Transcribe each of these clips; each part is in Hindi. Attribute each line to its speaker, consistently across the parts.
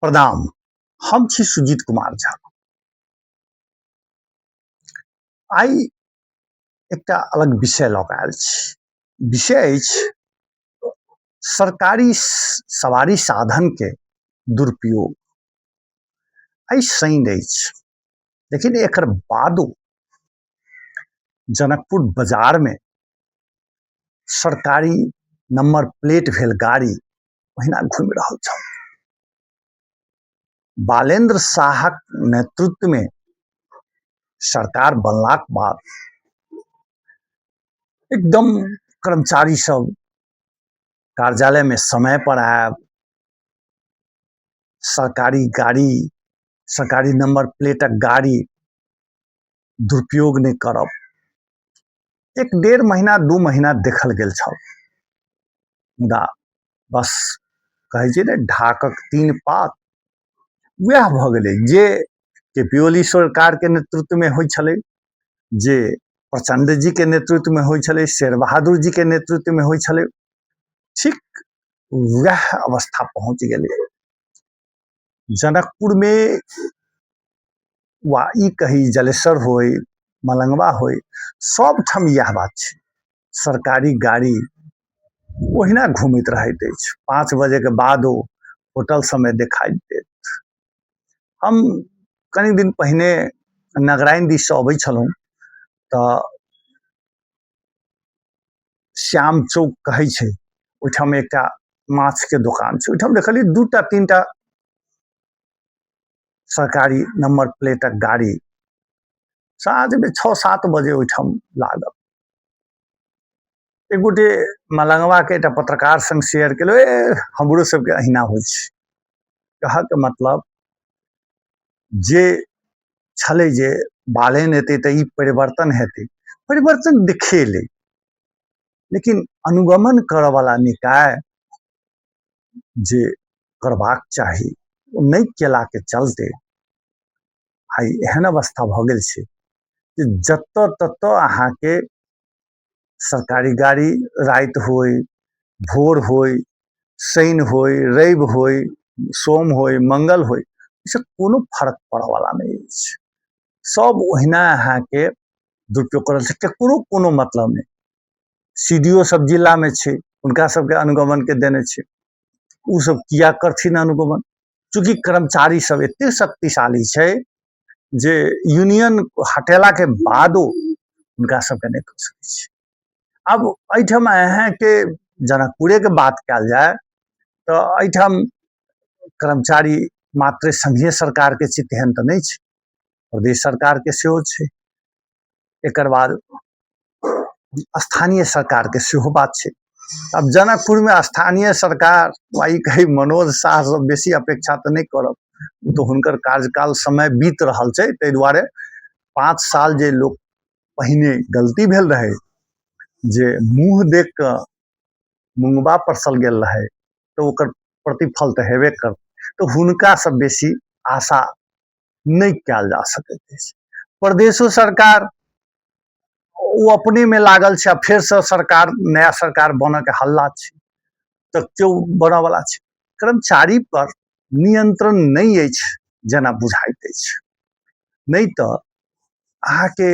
Speaker 1: प्रणाम। हम छी सुजीत कुमार झा। आइ एकटा अलग विषय लऽ कऽ आयल छी। विषय अछि सरकारी सवारी साधन के दुरुपयोग। आइ शनि अछि, लेकिन एकर बादो जनकपुर बाजार में सरकारी नंबर प्लेट भेल गाड़ी ओहिना घूमि रहल छल। बालेंद्र शाहक नेतृत्व में सरकार बनलाक बाद एकदम कर्मचारी सब कार्यालय में समय पर आयब, सरकारी गाड़ी, सरकारी नंबर प्लेटक गाड़ी दुरुपयोग नहीं करब। एक डेढ़ महीना 2 महीना देखल गेल छल, मुदा बस कहै छै ने ढाकक 3 पात, वह भऽ गेलै। जे केपियोली सरकार के नेतृत्व में होइ छलै, जे प्रचंड जी के नेतृत्व में होइ छलै, शेर बहादुर जी के नेतृत्व में होइ छलै, ठीक वह अवस्था पहुंच गेलै। जनकपुर में वा ई कही जलेश्वर होय, मलंगवा होय, सब ठाम यह बात छै। सरकारी गाड़ी ओहिना घूमैत रहैत अछि। 5 बजे के बादो होटल समय दिखाई देत। हम कनि दिन पहिने नगराइन दिस से अबै छलहुँ तऽ श्याम चौक कहै छै, ओहिठाम एकटा माछ के दुकान छै। ओहिठाम देखलियै 2टा 3टा सरकारी नंबर प्लेटक गाड़ी साँझ में 6-7 बजे ओहिठाम लागल। एक गोटे मलंगवा के एकटा पत्रकार संग शेयर केलो, हमरो सबके अहिना होइ छै। कहऽ के मतलब जे छलै जे बालेन एतै तऽ ई परिवर्तन हेतै, परिवर्तन दिखेलै, लेकिन अनुगमन करऽ वाला निकाय जे करबाक चाही ओ नहीं केला के चलते आइ एहन अवस्था भऽ गेल छै जे जतऽ ततऽ अहाँके सरकारी गाड़ी राति होय, भोर होय, शनि होय, रवि होय, सोम होय, मंगल होय, इससे कोनो फर्क पड़ऽ वाला नहीं अछि। सब ओहिना अहाँके दुरुपयोग करल छै, केकरो कोनो मतलब नहीं। सीडीओ सब जिला में छै, उनका सबके अनुगमन के देने छै, उ सब किया करथिन अनुगमन? चूंकि कर्मचारी सब एते शक्तिशाली छै जे यूनियन हटेला के बादो उनका सबके नहीं कर सकै छै। अब एहिठाम अहाँके जनकपुरे के बात कयल जाय तऽ एहिठाम कर्मचारी मात्र संघीय सरकार के छै तेहन तऽ नहीं छै, प्रदेश सरकार के सेहो छै। एकर बाद स्थानीय सरकार के सेहो बात छै। अब जनकपुर में स्थानीय सरकार वाई कही मनोज शाह से बेसी अपेक्षा तो नहीं करब, तो हुनकर कार्यकाल समय बीत रहल छै, ताहि दुआरे 5 साल जे लोग पहिने गलती भेल रहे, जे मुंह देख कऽ मुंगबा परसल गेल रहे, तो ओकर प्रतिफल तऽ हेबे कर, तो हुनका से बेसी आशा नहीं कयल जा सकैत अछि। प्रदेशो सरकार वो अपने में लागल छै, फिर से सरकार नया सरकार बनऽ के हल्ला छै, तऽ क्यों बनऽ वाला छै? कर्मचारी पर नियंत्रण नहीं अछि जेना बुझाइत अछि। नहीं तऽ अहाँके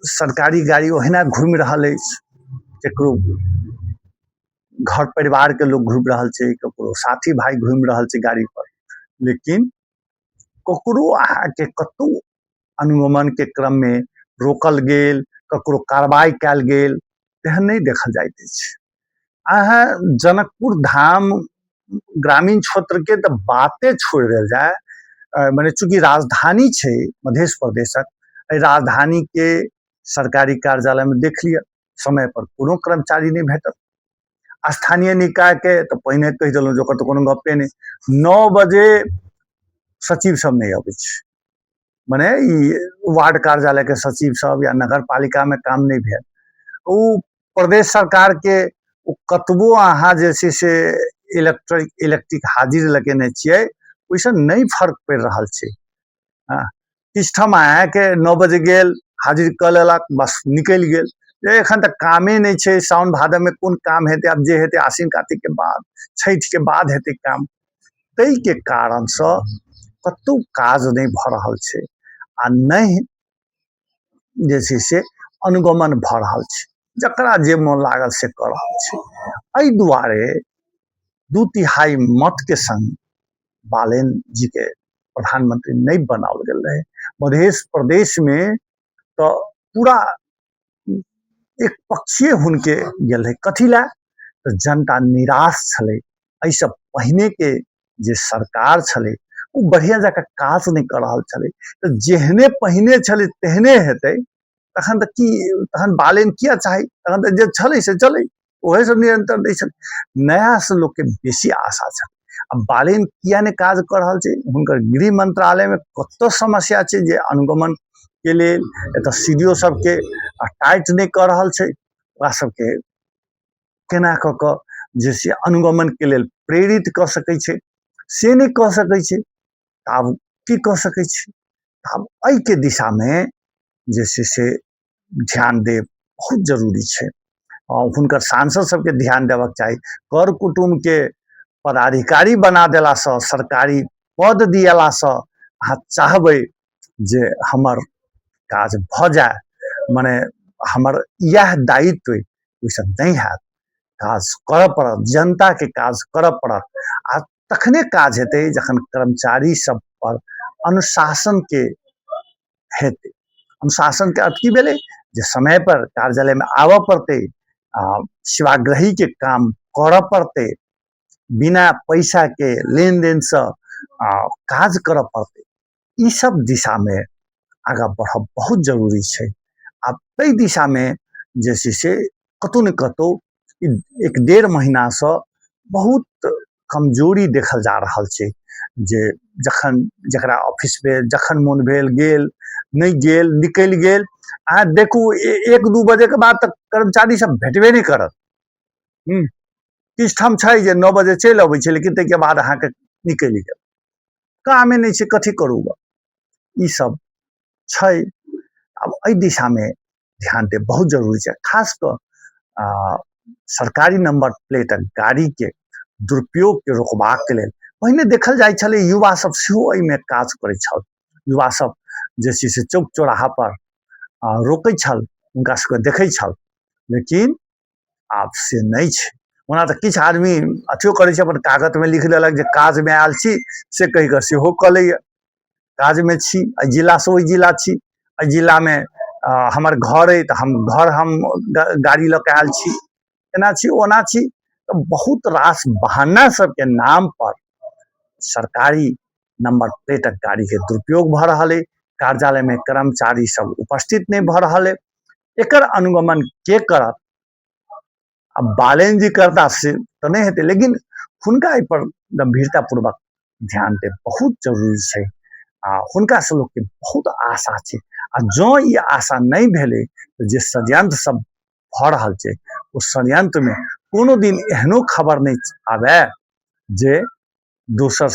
Speaker 1: सरकारी गाड़ी ओहिना घूमि रहल अछि, केकरो घर परिवार के लोग घूमि रहल छै, ककरो साथी भाई घूमि रहल छै गाड़ी पर, लेकिन ककरो अहाँके कतौ अनुगमन के क्रम में रोकल गेल, ककरो कार्रवाई कयल गेल, तेहन नहीं देखल जाइत अछि। अहाँ जनकपुर धाम ग्रामीण क्षेत्र के तऽ बाते छोड़ देल जाय, माने चूंकि राजधानी छै मध्य प्रदेशक, राजधानी के सरकारी कार्यालय में देख लिया समय पर कोनो कर्मचारी नहीं भेटत। स्थानीय निकाय के तो पहिने कहि देलहुँ जे ओकर तो कोनो गपे नहीं। 9 बजे सचिव सब नहीं अबै छै, माने ई वार्ड कार्यालय के सचिव सब या नगर पालिका में काम नहीं भेल, ओ प्रदेश सरकार के कतबो अहाँ जे छै से इलेक्ट्रिक हाजिर लगेने छियै, ओइसे नहीं फर्क पड़ि रहल छै। किछु ठाम अहाँके 9 बजे गेल, हाजिर कऽ लेलक, बस निकलि गेल। एखन तक कामे नहीं छै, साउन भादव में कोन काम हेतै? आब जे हेतै आसिन कातिक के बाद, छठि के बाद हेतै काम। तै के कारण से कतौ काज नहीं भ रहल छै आ नहीं जे छै से अनुगमन भ रहल छै, जकरा जे मोन लागल से कर रहल छै। एहि दुआरे 2/3 मत के संग बालेन जी के प्रधानमंत्री नहीं बनाओल गेल रहे। मध्य प्रदेश में तो पूरा एक पक्षीय हुनके गेल रहे, कथी ला तो जनता निराश छले। एहिसँ पहिने के जे सरकार छले वो बढ़िया जकाँ काज नहीं कर रहल छले, तो जेहने पहिने छले तेहने हेतै तखन तऽ की, तखन बालेन किया चाही, तखन तऽ जे छलै से चलै, ओहे सब निरंतर दै छलै। नया से लोग के बेसी आशा छै। अब बालेन किया ने काज कर रहल छै, हुनकर गृह मंत्रालय में कतो समस्या छै जे अनुगमन के लेल एतऽ सीडीओ सबके टाइट नहीं कर रहल छै, ओकरा सबके केना कऽ कऽ जे से अनुगमन के लेल प्रेरित कऽ सकै छै से नहीं कऽ सकै छै। आब की कऽ सकै छै, आब एहि के दिशा में जे से ध्यान देब बहुत जरूरी है। हुनकर सांसद सबके ध्यान देबाक चाही। कर कुटुम के पदाधिकारी बना देला से, सरकारी पद दिएला से अहाँ चाहबै जे हमर काज भ जाए, माने हमर यह दायित्व ओइसे नहीं हैत, काज करऽ पड़त, जनता के काज करऽ पड़त। आ तखने काज हेतै जखन कर्मचारी सब पर अनुशासन के हेतै। अनुशासन के अर्थ की भेलै जे समय पर कार्यालय में आबऽ पड़तै, सेवाग्रही के काम करऽ पड़तै, बिना पैसा के लेन देन से काज करऽ पड़तै। ई सब दिशा में आगा बढ़ब बहुत जरूरी है। आ तै दिशा में जे से कतौ न कतौ 1-1.5 महीना से बहुत कमजोरी देखल जा रहल छै, जे जखन जकरा ऑफिस में जखन मोन भेल गेल, नहीं गेल, निकल गेल। अहाँ देखू 1-2 बजे के बाद तक कर्मचारी सब भेटबे नहीं करत। किछ ठाम छै जे 9 बजे चलि अबै छै, लेकिन तै के बाद अहाँ के निकल गेल, कामे नहीं छै, कथी करू ग। ई सब छै। अब एहि दिशा में ध्यान देब बहुत जरूरी है, खास कर सरकारी नंबर प्लेट गाड़ी के दुरुपयोग के रोकबाक के लेल। पहिने देखल जाइ छलै युवा सब सेहो एहि में काज करै छल, युवा सब जे से चौक चौराहा पर रोकै छल, हुनका सबके देखै छल, लेकिन आब से नहीं छै। ओना तऽ किछु आदमी अथियो करै छै, अपन कागज में लिख देलक जे काज में आयल छी से कहि कऽ सेहो कऽ लैए, काज में छी, एहि जिला से ओहि जिला छी, एहि जिला में हमर घर है तो हम गाड़ी लऽ के आयल छी, एना छी ओना छी। तो बहुत रास बहाना सबके नाम पर सरकारी नंबर प्लेटक गाड़ी के दुरुपयोग भ रहल है। कार्यालय में कर्मचारी सब उपस्थित नहीं भ रहल है। एकर अनुगमन के करत? अब बालेन जी करता से तो नहीं हेतै, लेकिन हुनका एहि पर गंभीरता पूर्वक ध्यान देब बहुत जरूरी है। हुनका से लोग के बहुत आशा है। आ जँ ई आशा नहीं भेलै तो जे षड्यंत्र सब भ रहल छै, उस षड्यंत्र में कोनो दिन एहनो खबर नहीं आवे जे दोसर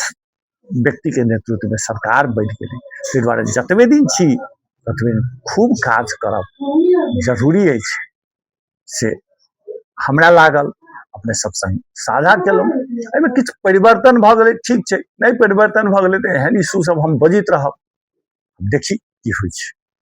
Speaker 1: व्यक्ति के नेतृत्व में सरकार बैठ गेलै। ताहि दुआरे जतबे दिन छी ततबे दिन खूब काज करब जरूरी अछि, से हमरा लागल, अपने सब संग साझा केलहुँ। एहिमे किछु परिवर्तन भऽ गेलै ठीक छै, नहीं परिवर्तन भऽ गेलै तऽ एहन इशू सब हम बजैत रहब, देखी की होइ छै।